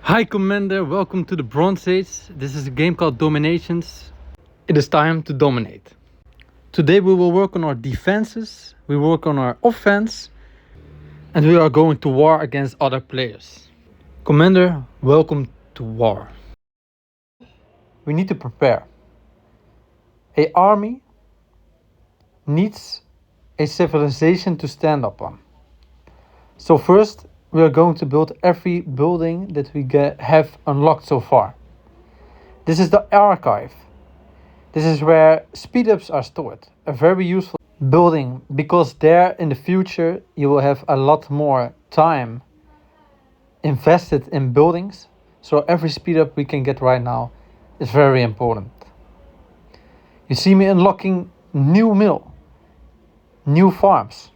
Hi Commander, welcome to the Bronze Age. This is a game called Dominations. It is time to dominate. Today we will work on our defenses, we work on our offense, and we are going to war against other players. Commander, welcome to war. We need to prepare. An army needs a civilization to stand up on. So first we are going to build every building that we have unlocked so far. This is the archive. This is where speedups are stored. A very useful building, because there in the future you will have a lot more time invested in buildings. So every speedup we can get right now is very important. You see me unlocking new mill, new farms.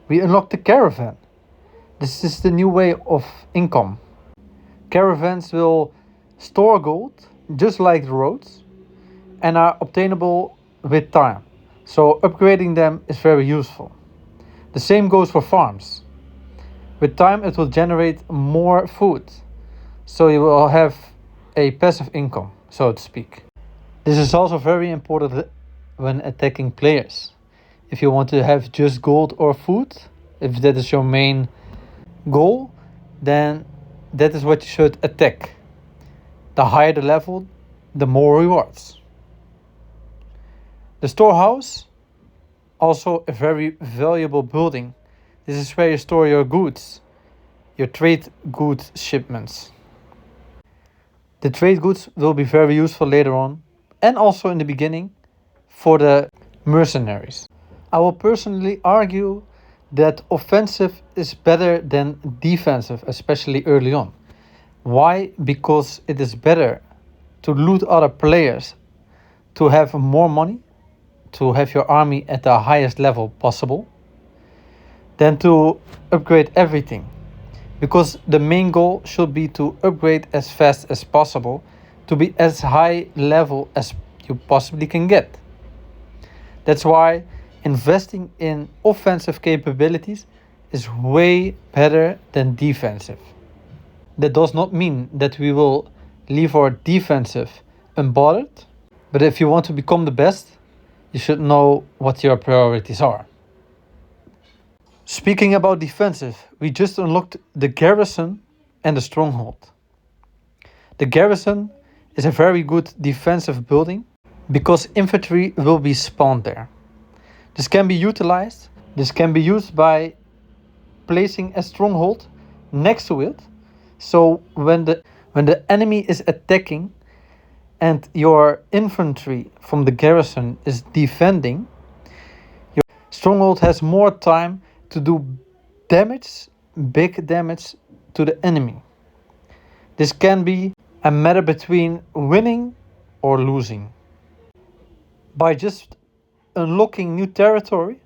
We unlocked the caravan. This is the new way of income. Caravans will store gold, just like the roads, and are obtainable with time. So upgrading them is very useful. The same goes for farms. With time it will generate more food. So you will have a passive income, so to speak. This is also very important when attacking players. If you want to have just gold or food, if that is your main goal, then that is what you should attack. The higher the level, the more rewards. The storehouse, also a very valuable building. This is where you store your goods, your trade goods shipments. The trade goods will be very useful later on, and also in the beginning for the mercenaries. I will personally argue that offensive is better than defensive, especially early on. Why? Because it is better to loot other players, to have more money, to have your army at the highest level possible, than to upgrade everything. Because the main goal should be to upgrade as fast as possible, to be as high level as you possibly can get. That's why investing in offensive capabilities is way better than defensive. That does not mean that we will leave our defensive unbothered, but if you want to become the best, you should know what your priorities are. Speaking about defensive, we just unlocked the garrison and the stronghold. The garrison is a very good defensive building because infantry will be spawned there. This can be utilized. This can be used by placing a stronghold next to it. So when the enemy is attacking and your infantry from the garrison is defending, your stronghold has more time to do damage, big damage to the enemy. This can be a matter between winning or losing. By just unlocking new territory,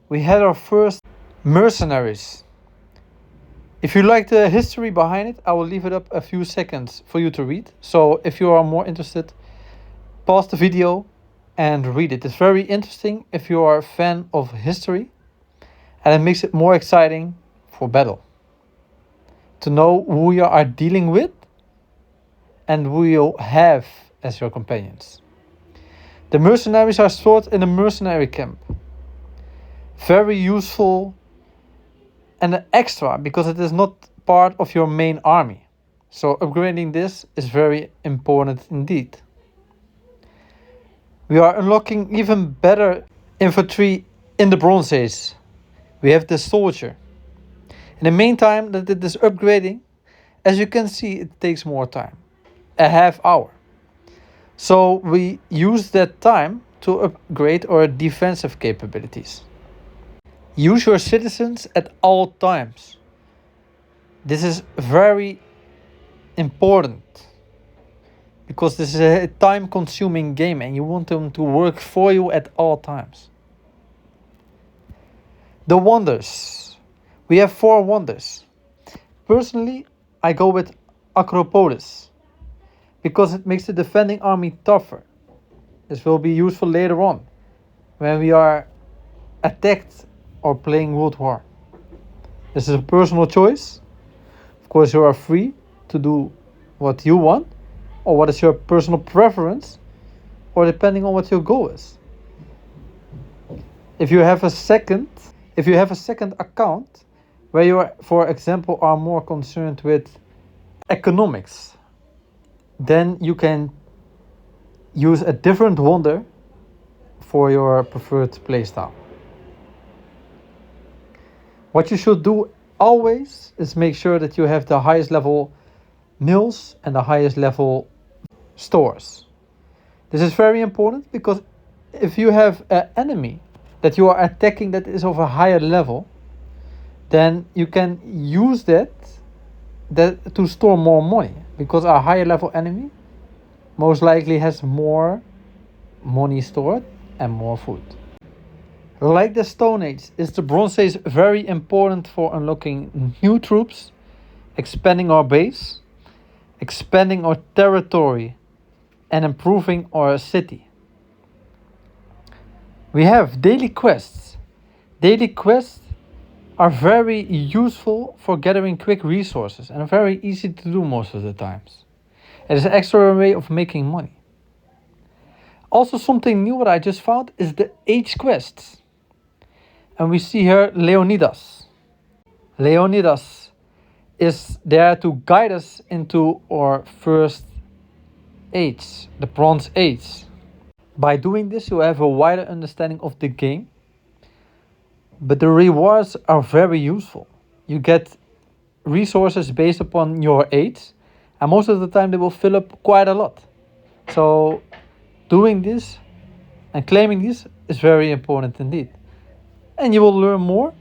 we had our first mercenaries. If you like the history behind it, I will leave it up a few seconds for you to read. So if you are more interested, pause the video and read it. It's very interesting if you are a fan of history, and it makes it more exciting for battle. To know who you are dealing with and who you have as your companions. The mercenaries are stored in a mercenary camp. Very useful and an extra because it is not part of your main army. So upgrading this is very important indeed. We are unlocking even better infantry in the Bronze Age. We have the soldier. In the meantime that it is upgrading, as you can see, it takes more time. A half hour. So we use that time to upgrade our defensive capabilities. Use your citizens at all times. This is very important because this is a time-consuming game and you want them to work for you at all times. The wonders. We have 4 wonders. Personally, I go with Acropolis because it makes the defending army tougher. This will be useful later on when we are attacked or playing World War. This is a personal choice. Of course, you are free to do what you want, or what is your personal preference, or depending on what your goal is. If you have a second account where you are, for example, are more concerned with economics, then you can use a different wonder for your preferred playstyle. What you should do always is make sure that you have the highest level mills and the highest level stores. This is very important because if you have an enemy that you are attacking that is of a higher level, then you can use that to store more money, because a higher level enemy most likely has more money stored and more food. Like the Stone Age, is the Bronze Age very important for unlocking new troops, expanding our base, expanding our territory, and improving our city. We have daily quests. Daily quests are very useful for gathering quick resources and very easy to do most of the times. It is an extra way of making money. Also, something new that I just found is the age quests. And we see here Leonidas. Leonidas is there to guide us into our first age, the Bronze Age. By doing this, you have a wider understanding of the game, but the rewards are very useful. You get resources based upon your age, and most of the time they will fill up quite a lot. So doing this and claiming this is very important indeed. And you will learn more,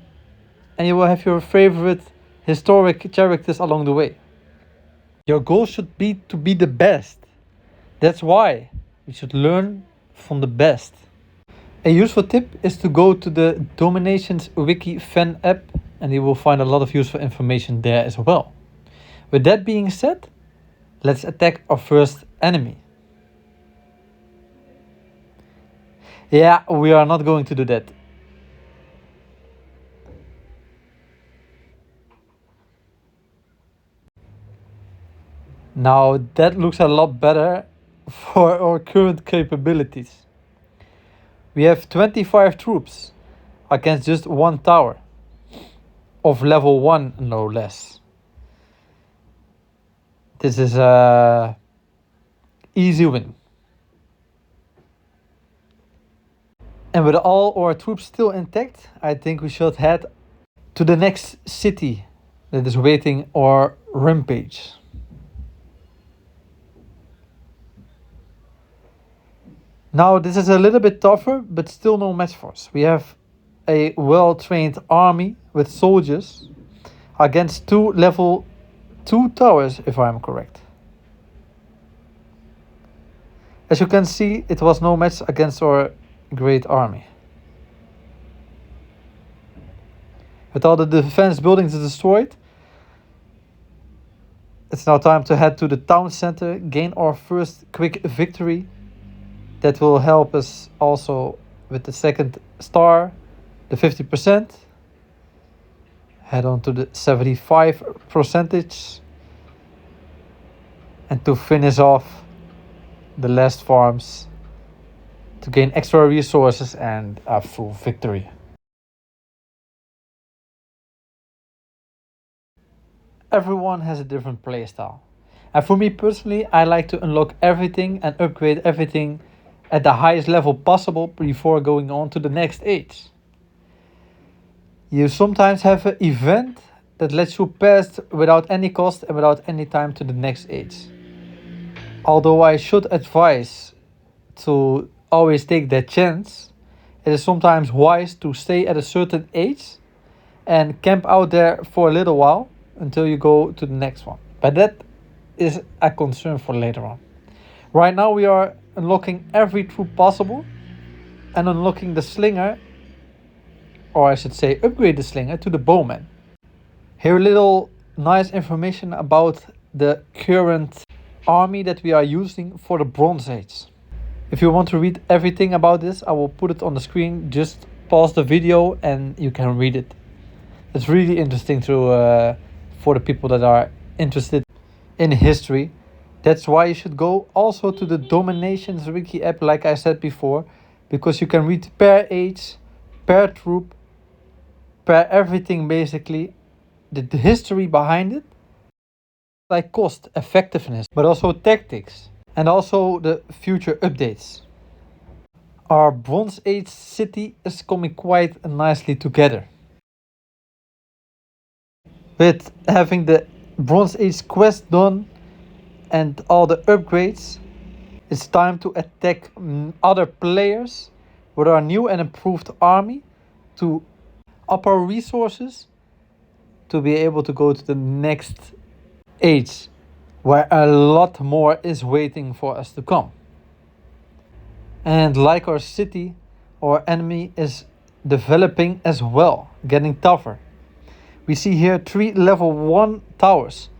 and you will have your favorite historic characters along the way. Your goal should be to be the best. That's why we should learn from the best. A useful tip is to go to the Dominations wiki fan app, and you will find a lot of useful information there as well. With that being said, let's attack our first enemy. Yeah, we are not going to do that. Now that looks a lot better for our current capabilities. We have 25 troops against just one tower of level 1, no less. This is a easy win. And with all our troops still intact, I think we should head to the next city that is waiting our rampage. Now this is a little bit tougher, but still no match for us. We have a well-trained army with soldiers against 2 level 2 towers, if I'm correct. As you can see, it was no match against our great army. With all the defense buildings destroyed, it's now time to head to the town center, gain our first quick victory. That will help us also with the second star, the 50%. Head on to the 75%. And to finish off the last farms to gain extra resources and a full victory. Everyone has a different playstyle. And for me personally, I like to unlock everything and upgrade everything at the highest level possible before going on to the next age. You sometimes have an event that lets you pass without any cost and without any time to the next age. Although I should advise to always take that chance, it is sometimes wise to stay at a certain age and camp out there for a little while until you go to the next one. But that is a concern for later on. Right now we are unlocking every troop possible and unlocking the slinger, or I should say upgrade the slinger to the bowman. Here a little nice information about the current army that we are using for the Bronze Age. If you want to read everything about this, I will put it on the screen. Just pause the video and you can read it. It's really interesting to for the people that are interested. in history. That's why you should go also to the Dominations wiki app, like I said before, because you can read per age, per troop, per everything basically, the history behind it, like cost, effectiveness, but also tactics, and also the future updates. Our Bronze Age city is coming quite nicely together. With having the Bronze Age quest done and all the upgrades, it's time to attack other players with our new and improved army to up our resources to be able to go to the next age where a lot more is waiting for us to come. And like our city, our enemy is developing as well, getting tougher. We see here 3 level 1 towers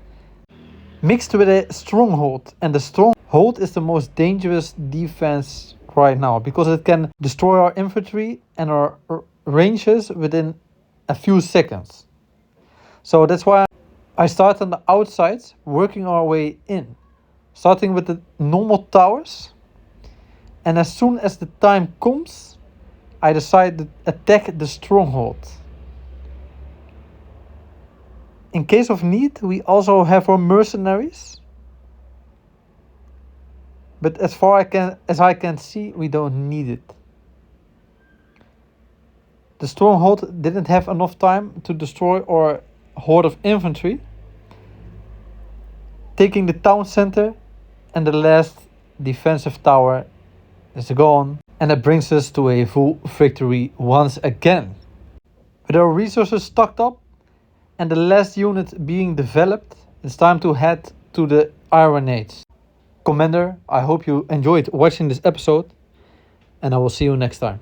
mixed with a stronghold, and the stronghold is the most dangerous defense right now because it can destroy our infantry and our ranges within a few seconds. So that's why I start on the outside, working our way in, starting with the normal towers, and as soon as the time comes, I decide to attack the stronghold. In case of need, we also have our mercenaries. But as far as I can see, we don't need it. The stronghold didn't have enough time to destroy our horde of infantry, taking the town center, and the last defensive tower is gone, and it brings us to a full victory once again. With our resources stocked up and the last unit being developed, it's time to head to the Iron Age. Commander, I hope you enjoyed watching this episode, and I will see you next time.